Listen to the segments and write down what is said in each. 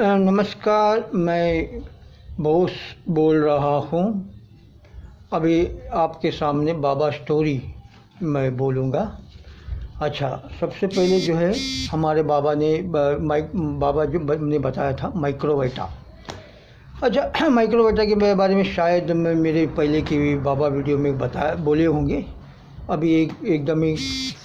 नमस्कार, मैं बोस बोल रहा हूँ। अभी आपके सामने बाबा स्टोरी मैं बोलूँगा। अच्छा, सबसे पहले जो है हमारे बाबा ने बाबा जो ने बताया था माइक्रोवेटा। अच्छा, माइक्रोवेटा के बारे में शायद मैं मेरे पहले की भी बाबा वीडियो में बोले होंगे। अभी एकदम ही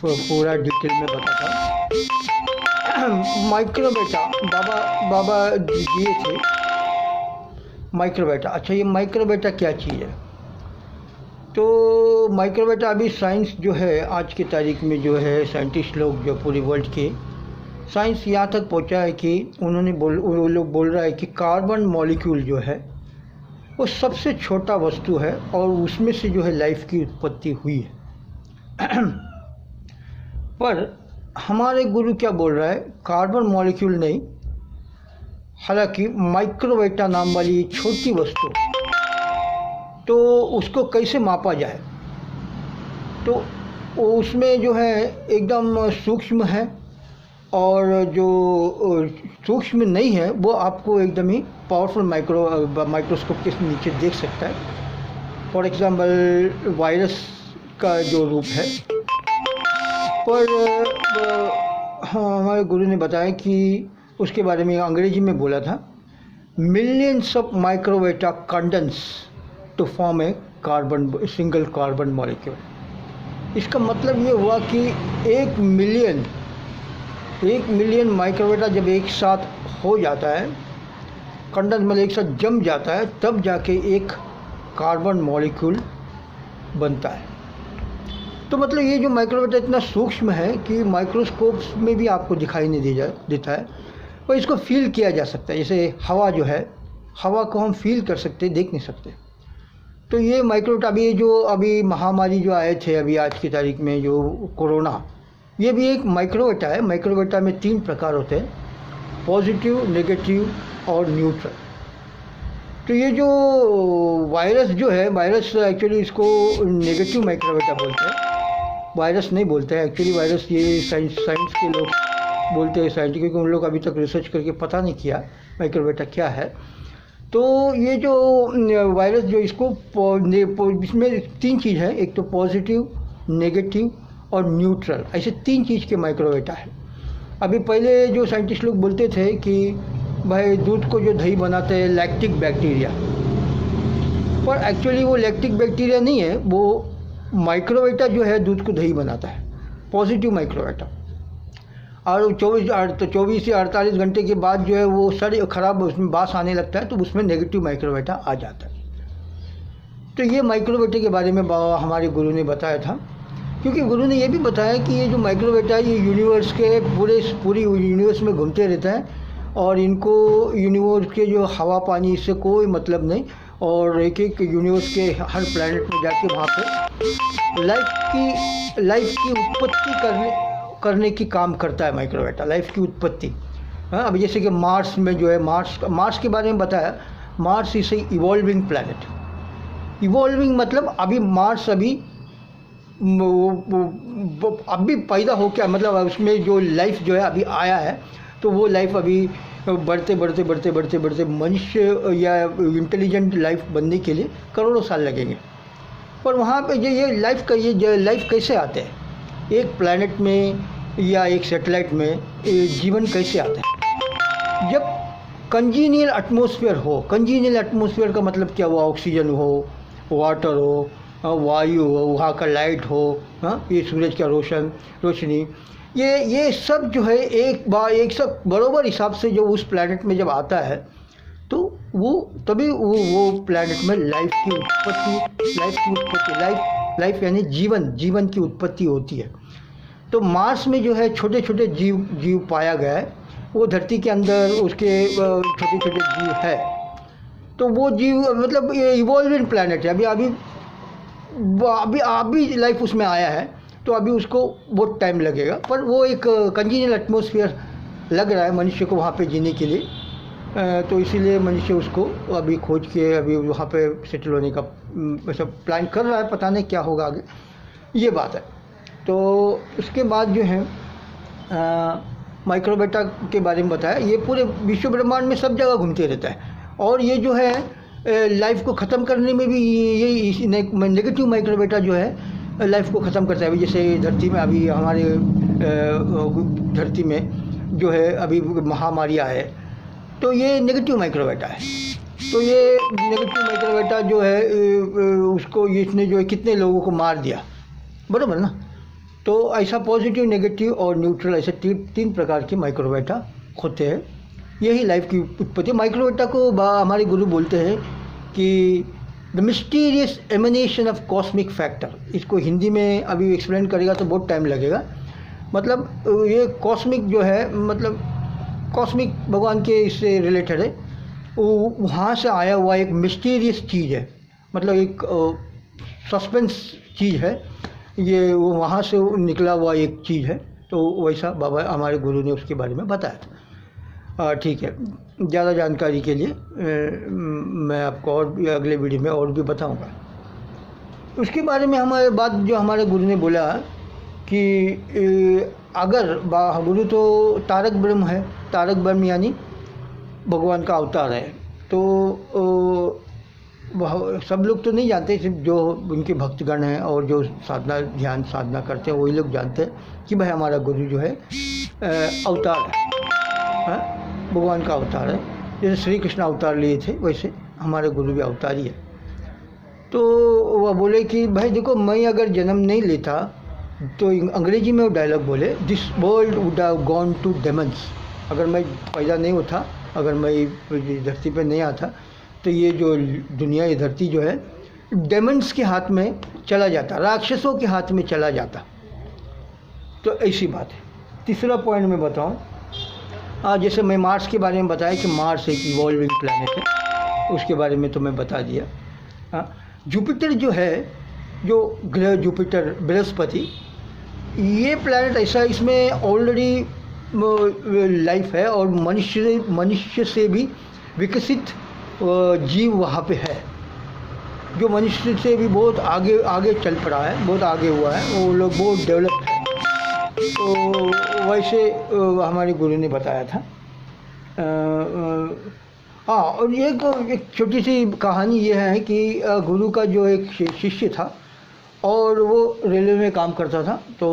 पूरा डिटेल में बताता। माइक्रोवेटा बाबा दिए थे माइक्रोवेटा। अच्छा, ये माइक्रोवेटा क्या चीज़ है? तो माइक्रोवेटा अभी साइंस जो है आज की तारीख में जो है साइंटिस्ट लोग जो पूरे वर्ल्ड के साइंस यहाँ तक पहुँचा है कि वो लोग बोल रहा है कि कार्बन मॉलिक्यूल जो है वो सबसे छोटा वस्तु है और उसमें से जो है लाइफ की उत्पत्ति हुई है। पर हमारे गुरु क्या बोल रहा है? कार्बन मॉलिक्यूल नहीं, हालांकि माइक्रोवेटा नाम वाली छोटी वस्तु, तो उसको कैसे मापा जाए? तो उसमें जो है एकदम सूक्ष्म है, और जो सूक्ष्म नहीं है वो आपको एकदम ही पावरफुल माइक्रोस्कोप के नीचे देख सकता है। फॉर एग्जांपल वायरस का जो रूप है। पर हाँ, हमारे गुरु ने बताया कि उसके बारे में अंग्रेजी में बोला था, millions of microvita condense to form a single carbon molecule. इसका मतलब ये हुआ कि 1 मिलियन माइक्रोवेटा जब एक साथ हो जाता है, कंडेंस मतलब एक साथ जम जाता है, तब जाके एक कार्बन मॉलिक्यूल बनता है। तो मतलब ये जो माइक्रोवेटा इतना सूक्ष्म है कि माइक्रोस्कोप्स में भी आपको दिखाई नहीं देता है, और इसको फील किया जा सकता है। जैसे हवा जो है, हवा को हम फील कर सकते, देख नहीं सकते। तो ये माइक्रोवेटा अभी महामारी जो आए थे अभी आज की तारीख में, जो कोरोना, ये भी एक माइक्रोवेटा है। माइक्रोवेटा में 3 प्रकार होते हैं, पॉजिटिव, नेगेटिव और न्यूट्रल। तो ये जो वायरस जो है, वायरस एक्चुअली इसको नेगेटिव माइक्रोवेटा बोलते हैं, वायरस नहीं बोलते हैं एक्चुअली। वायरस ये साइंस के लोग बोलते हैं, साइंटिफिक, क्योंकि उन लोग अभी तक रिसर्च करके पता नहीं किया माइक्रोवेटा क्या है। तो ये जो वायरस जो इसको इसमें 3 चीज़ है, एक तो पॉजिटिव, नेगेटिव और न्यूट्रल, ऐसे 3 चीज़ के माइक्रोवेटा है। अभी पहले जो साइंटिस्ट लोग बोलते थे कि भाई दूध को जो दही बनाते हैं लैक्टिक बैक्टीरिया, पर एक्चुअली वो लैक्टिक बैक्टीरिया नहीं है, वो माइक्रोवेटा जो है दूध को दही बनाता है, पॉजिटिव माइक्रोवेटा। और 24 से 48 घंटे के बाद जो है वो सड़ खराब उसमें बास आने लगता है, तो उसमें नेगेटिव माइक्रोवेटा आ जाता है। तो ये माइक्रोवेटा के बारे में हमारे गुरु ने बताया था, क्योंकि गुरु ने ये भी बताया कि ये जो माइक्रोवेटा है ये यूनिवर्स के पूरी यूनिवर्स में घूमते रहता है, और इनको यूनिवर्स के जो हवा पानी इससे कोई मतलब नहीं, और एक यूनिवर्स के हर प्लैनेट में जाके वहाँ पे लाइफ की उत्पत्ति करने की काम करता है माइक्रोवेटा, लाइफ की उत्पत्ति। हाँ, अभी जैसे कि मार्स में जो है, मार्स के बारे में बताया, Mars is a evolving planet. Evolving मतलब अभी मार्स अभी पैदा हो क्या, मतलब उसमें जो लाइफ जो है अभी आया है, तो वो लाइफ अभी बढ़ते मनुष्य या इंटेलिजेंट लाइफ बनने के लिए करोड़ों साल लगेंगे। पर वहाँ पे ये लाइफ कैसे आते हैं? एक प्लैनेट में या एक सैटेलाइट में जीवन कैसे आता है? जब कंजीनियल एटमॉस्फेयर हो। कंजीनियल एटमॉस्फेयर का मतलब क्या हुआ? ऑक्सीजन हो, वाटर हो, वायु हो, वहाँ का लाइट हो, हाँ, ये सूरज का रोशनी, ये सब जो है एक सब बराबर हिसाब से जो उस प्लैनेट में जब आता है, तो वो तभी वो प्लैनेट में लाइफ की उत्पत्ति लाइफ यानी जीवन की उत्पत्ति होती है। तो मार्स में जो है छोटे छोटे जीव पाया गया है, वो धरती के अंदर उसके छोटे छोटे जीव है। तो वो जीव मतलब ये इवॉल्विंग प्लैनेट है। अभी लाइफ उसमें आया है, तो अभी उसको बहुत टाइम लगेगा, पर वो एक कंजीनियल एटमॉस्फेयर लग रहा है मनुष्य को वहाँ पे जीने के लिए। तो इसीलिए मनुष्य उसको अभी खोज के अभी वहाँ पे सेटल होने का वैसा प्लान कर रहा है। पता नहीं क्या होगा आगे, ये बात है। तो उसके बाद जो है माइक्रोबेटा के बारे में बताया। ये पूरे विश्व ब्रह्मांड में सब जगह घूमते रहता है और ये जो है लाइफ को ख़त्म करने में भी ये नेगेटिव माइक्रोबेटा जो है लाइफ को ख़त्म करता है। अभी जैसे धरती में अभी हमारे धरती में जो है अभी महामारी है तो ये नेगेटिव माइक्रोबेटा है। तो ये नेगेटिव माइक्रोबेटा जो है उसको इसने जो है कितने लोगों को मार दिया, बराबर ना। तो ऐसा पॉजिटिव, नेगेटिव और न्यूट्रल ऐसे तीन प्रकार के माइक्रोबेटा होते हैं। यही लाइफ की उत्पत्ति। माइक्रोबेटा को हमारे गुरु बोलते हैं कि the mysterious emanation of cosmic factor. इसको हिंदी में अभी एक्सप्लेन करेगा तो बहुत टाइम लगेगा। मतलब ये कॉस्मिक जो है, मतलब कॉस्मिक भगवान के इससे रिलेटेड है, वो वहाँ से आया हुआ एक मिस्टीरियस चीज़ है, मतलब एक सस्पेंस चीज़ है ये, वो वहाँ से निकला हुआ एक चीज़ है। तो वैसा बाबा हमारे गुरु ने उसके बारे में बताया। ठीक है, ज़्यादा जानकारी के लिए मैं आपको और भी अगले वीडियो में और भी बताऊंगा। उसके बारे में हमारे बात जो हमारे गुरु ने बोला कि अगर गुरु तो तारक ब्रह्म है, तारक ब्रह्म यानी भगवान का अवतार है। तो सब लोग तो नहीं जानते, सिर्फ जो उनके भक्तगण हैं और जो साधना ध्यान साधना करते हैं वही लोग जानते हैं कि भाई हमारा गुरु जो है अवतार है, भगवान का अवतार है। जैसे श्री कृष्ण अवतार लिए थे वैसे हमारे गुरु भी अवतार ही है। तो वह बोले कि भाई देखो, मैं अगर जन्म नहीं लेता तो अंग्रेजी में वो डायलॉग बोले, this world would have gone to demons. अगर मैं पैदा नहीं होता, अगर मैं धरती पे नहीं आता तो ये जो दुनिया, ये धरती जो है डेमन्स के हाथ में चला जाता, राक्षसों के हाथ में चला जाता। तो ऐसी बात है। तीसरा पॉइंट मैं बताऊं, जैसे मैं मार्स के बारे में बताया कि मार्स एक इवॉल्विंग प्लैनेट है, उसके बारे में तो मैं बता दिया। जुपिटर जो है, जो ग्रह जुपिटर बृहस्पति, ये प्लैनेट ऐसा, इसमें ऑलरेडी लाइफ है और मनुष्य से भी विकसित जीव वहाँ पे है, जो मनुष्य से भी बहुत आगे आगे चल पड़ा है, बहुत आगे हुआ है, वो लोग बहुत डेवलप्ड है। तो वैसे हमारे गुरु ने बताया था। और एक छोटी सी कहानी ये है कि गुरु का जो एक शिष्य था और वो रेलवे में काम करता था। तो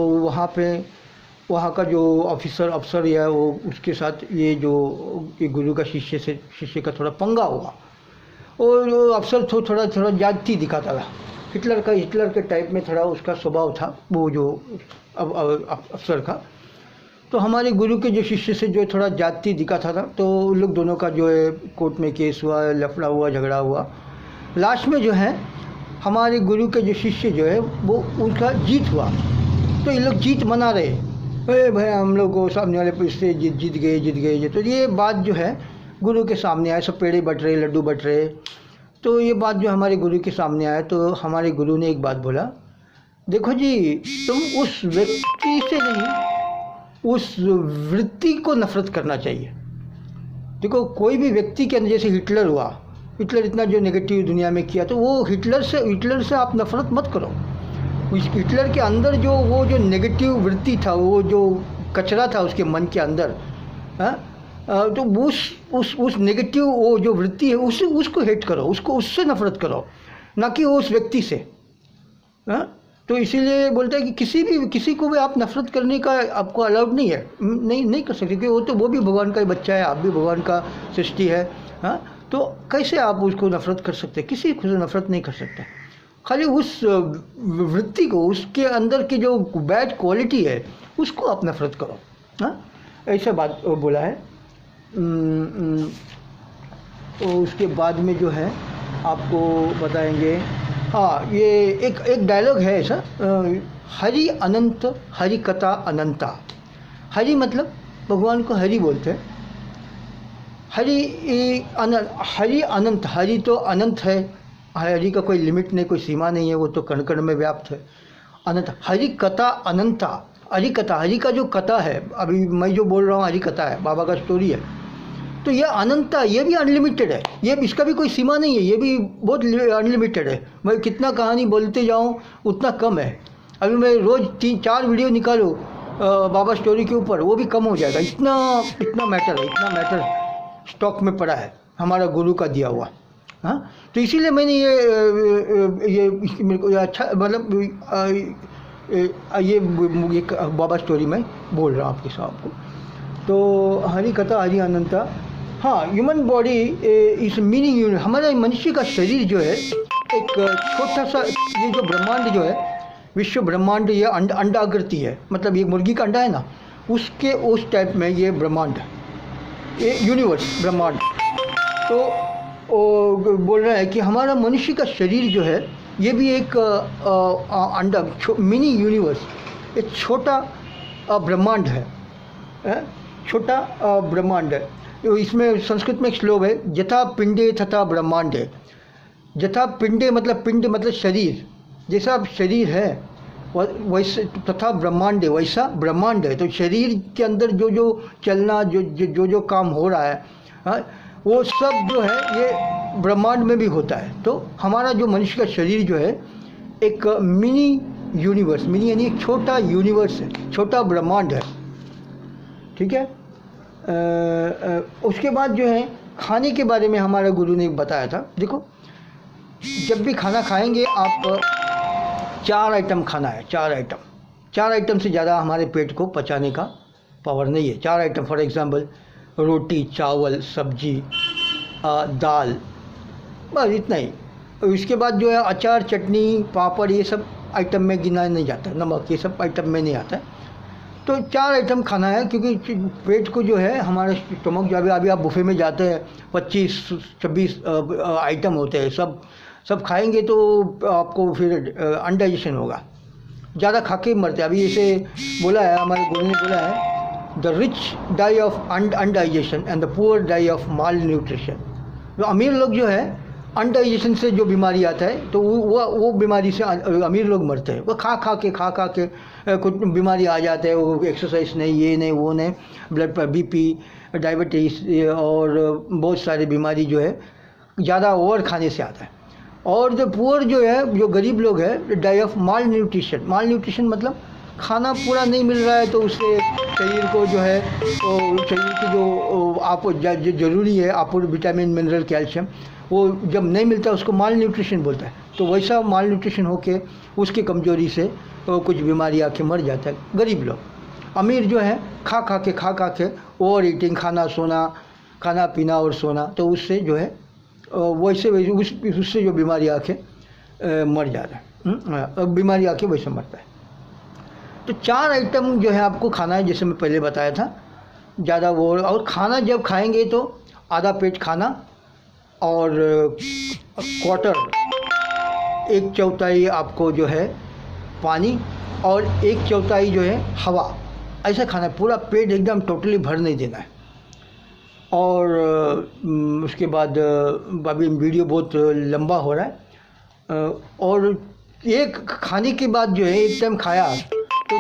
वहाँ का जो अफसर या वो उसके साथ ये गुरु का शिष्य का थोड़ा पंगा हुआ और अफसर थोड़ा ज्यादती दिखाता था। हिटलर के टाइप में थोड़ा उसका स्वभाव था वो जो अफसर का। तो हमारे गुरु के जो शिष्य से जो थोड़ा ज्यादती दिखाता था, तो उन लोग दोनों का जो है कोर्ट में केस हुआ, लफड़ा हुआ, झगड़ा हुआ। लास्ट में जो है हमारे गुरु के जो शिष्य जो है वो उनका जीत हुआ। तो ये लोग जीत मना रहे, अरे भाई हम लोग को सामने वाले पे इससे जीत गए। तो ये बात जो है गुरु के सामने आए, सब पेड़े बट रहे, लड्डू बट रहे। तो ये बात जो हमारे गुरु के सामने आया तो हमारे गुरु ने एक बात बोला, देखो जी, तुम उस व्यक्ति से नहीं, उस वृत्ति को नफरत करना चाहिए। देखो, कोई भी व्यक्ति के अंदर, जैसे हिटलर हुआ, हिटलर इतना जो नेगेटिव दुनिया में किया, तो वो हिटलर से आप नफरत मत करो। उस हिटलर के अंदर वो जो नेगेटिव वृत्ति था, वो जो कचरा था उसके मन के अंदर, तो उस नेगेटिव वो जो वृत्ति है उसको हेट करो, उससे नफरत करो, ना कि उस व्यक्ति से। तो इसीलिए बोलता है कि किसी को भी आप नफरत करने का आपको अलाउड नहीं है, नहीं कर सकते, क्योंकि वो भी भगवान का ही बच्चा है, आप भी भगवान का सृष्टि है। तो कैसे आप उसको नफरत कर सकते? किसी को नफरत नहीं कर सकते। खाली उस वृत्ति को, उसके अंदर की जो बैड क्वालिटी है उसको आप नफरत करो। ऐसा बात बोला है। तो उसके बाद में जो है आपको बताएंगे, ये एक डायलॉग है ऐसा, हरि अनंत हरि कथा अनंता। हरि मतलब भगवान को हरि बोलते हैं। हरि अनंत, हरि तो अनंत है, हरि का कोई लिमिट नहीं, कोई सीमा नहीं है, वो तो कण कण में व्याप्त है। अनंत, हरि कथा अनंता। हरि कथा, हरि का जो कथा है, अभी मैं जो बोल रहा हूँ हरि कथा है, बाबा का स्टोरी है। तो ये अनंता, ये भी अनलिमिटेड है, ये इसका भी कोई सीमा नहीं है, ये भी बहुत अनलिमिटेड है। मैं कितना कहानी बोलते जाऊँ उतना कम है। अभी मैं रोज़ 3-4 वीडियो निकालूँ बाबा स्टोरी के ऊपर, वो भी कम हो जाएगा। इतना इतना मैटर स्टॉक में पड़ा है हमारा गुरु का दिया हुआ। हाँ, तो इसीलिए मैंने ये मेरे को अच्छा, मतलब ये बाबा स्टोरी में बोल रहा हूँ आपके साथ को। तो हरि कथा हरि अनंता। हाँ, ह्यूमन बॉडी इस मिनी यूनिट, हमारा मनुष्य का शरीर जो है एक छोटा सा, ये जो ब्रह्मांड जो है, विश्व ब्रह्मांड, ये अंडाकृति है, मतलब ये मुर्गी का अंडा है ना, उसके उस टाइप में ये ब्रह्मांड है, ये यूनिवर्स ब्रह्मांड। तो बोल रहा है कि हमारा मनुष्य का शरीर जो है ये भी एक अंडा, मिनी यूनिवर्स, एक छोटा ब्रह्मांड है, छोटा ब्रह्मांड है। तो इसमें संस्कृत में एक श्लोक है, यथा पिंडे तथा ब्रह्मांडे। यथा पिंडे मतलब पिंड मतलब शरीर, जैसा शरीर है वैसे, तथा ब्रह्मांडे वैसा ब्रह्मांड है। तो शरीर के अंदर जो जो चलना, जो काम हो रहा है, वो सब जो है ये ब्रह्मांड में भी होता है। तो हमारा जो मनुष्य का शरीर जो है एक मिनी यूनिवर्स, मिनी यानी एक छोटा यूनिवर्स है, छोटा ब्रह्मांड है, ठीक है। उसके बाद जो है खाने के बारे में हमारा गुरु ने बताया था। देखो, जब भी खाना खाएंगे आप 4 आइटम खाना है, 4 आइटम से ज़्यादा हमारे पेट को पचाने का पावर नहीं है। 4 आइटम, फॉर एग्जांपल रोटी, चावल, सब्जी, दाल, बस इतना ही। इसके बाद जो है अचार, चटनी, पापड़, ये सब आइटम में गिना नहीं जाता, नमक, ये सब आइटम में नहीं आता है। तो 4 आइटम खाना है, क्योंकि पेट को जो है हमारे स्टमक जो अभी आप बुफे में जाते हैं 25-26 आइटम होते हैं, सब खाएंगे तो आपको फिर अनडाइजेशन होगा, ज़्यादा खा के मरते हैं। अभी ऐसे बोला है, हमारे गुरु ने बोला है, the rich die of indigestion and the poor die of malnutrition. तो अमीर लोग जो है अनडाइजेशन से जो बीमारी आता है, तो वो बीमारी से अमीर लोग मरते हैं। वो खा खा के कुछ बीमारी आ जाते हैं, वो एक्सरसाइज नहीं, ये नहीं, वो नहीं, ब्लड पर बीपी, डायबिटीज़ और बहुत सारी बीमारी जो है ज़्यादा ओवर खाने से आता है। और जो पुअर जो है, जो गरीब लोग हैं, die of malnutrition. Malnutrition मतलब खाना पूरा नहीं मिल रहा है, तो उससे शरीर को जो है, शरीर की जो आपको ज़रूरी है, आपको विटामिन, मिनरल, कैल्शियम, वो जब नहीं मिलता उसको माल न्यूट्रिशन बोलता है। तो वैसा माल न्यूट्रिशन होके उसकी कमजोरी से कुछ बीमारी आके मर जाता है गरीब लोग। अमीर जो है खा खा के ओवर ईटिंग, खाना पीना और सोना, तो उससे जो है वैसे उससे जो बीमारी आके मर जाता है, बीमारी आके वैसे मरता है। तो 4 आइटम जो है आपको खाना है, जैसे मैं पहले बताया था, ज़्यादा वो। और खाना जब खाएंगे तो आधा पेट खाना, और क्वार्टर, 1/4 आपको जो है पानी, और 1/4 जो है हवा, ऐसा खाना है। पूरा पेट एकदम टोटली भर नहीं देना है। और उसके बाद अभी वीडियो बहुत लंबा हो रहा है, और एक खाने के बाद जो है एक टाइम खाया तो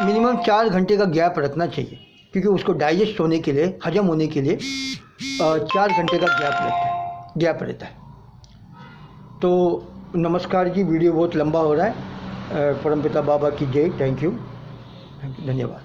मिनिमम 4 घंटे का गैप रखना चाहिए, क्योंकि उसको डाइजेस्ट होने के लिए, हजम होने के लिए 4 घंटे का गैप रहता है। तो नमस्कार जी, वीडियो बहुत लंबा हो रहा है। परमपिता बाबा की जय। थैंक यू, धन्यवाद।